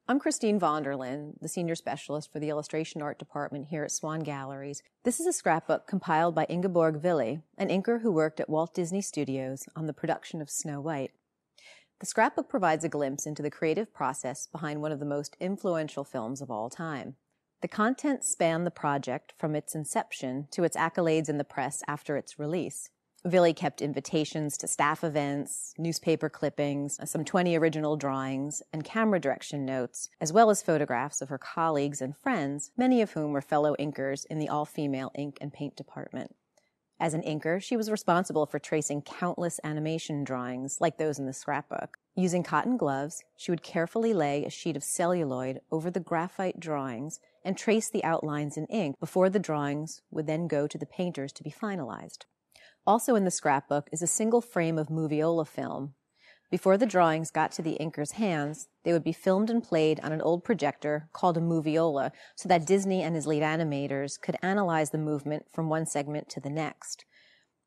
I'm Christine Vonderlin, the Senior Specialist for the Illustration Art Department here at Swan Galleries. This is a scrapbook compiled by Ingeborg Willy, an inker who worked at Walt Disney Studios on the production of Snow White. The scrapbook provides a glimpse into the creative process behind one of the most influential films of all time. The contents span the project from its inception to its accolades in the press after its release. Willy kept invitations to staff events, newspaper clippings, some 20 original drawings, and camera direction notes, as well as photographs of her colleagues and friends, many of whom were fellow inkers in the all-female ink and paint department. As an inker, she was responsible for tracing countless animation drawings, like those in the scrapbook. Using cotton gloves, she would carefully lay a sheet of celluloid over the graphite drawings and trace the outlines in ink before the drawings would then go to the painters to be finalized. Also in the scrapbook is a single frame of moviola film. Before the drawings got to the inker's hands, they would be filmed and played on an old projector called a moviola so that Disney and his lead animators could analyze the movement from one segment to the next.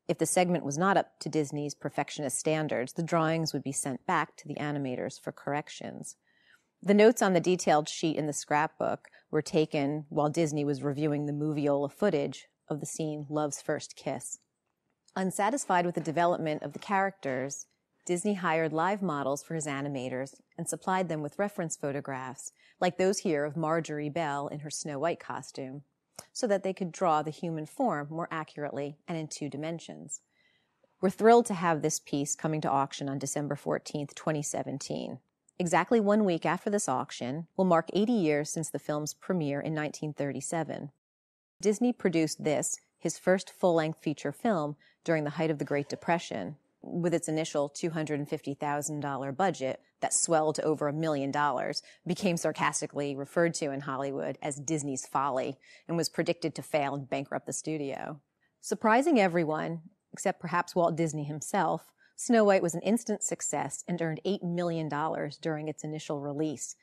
If the segment was not up to Disney's perfectionist standards, the drawings would be sent back to the animators for corrections. The notes on the detailed sheet in the scrapbook were taken while Disney was reviewing the moviola footage of the scene Love's First Kiss. Unsatisfied with the development of the characters, Disney hired live models for his animators and supplied them with reference photographs, like those here of Marjorie Belle in her Snow White costume, so that they could draw the human form more accurately and in 2 dimensions. We're thrilled to have this piece coming to auction on December 14th, 2017. Exactly 1 week after this auction will mark 80 years since the film's premiere in 1937. Disney produced this, his first full-length feature film, during the height of the Great Depression, with its initial $250,000 budget that swelled to over $1 million, became sarcastically referred to in Hollywood as Disney's folly, and was predicted to fail and bankrupt the studio. Surprising everyone, except perhaps Walt Disney himself, Snow White was an instant success and earned $8 million during its initial release,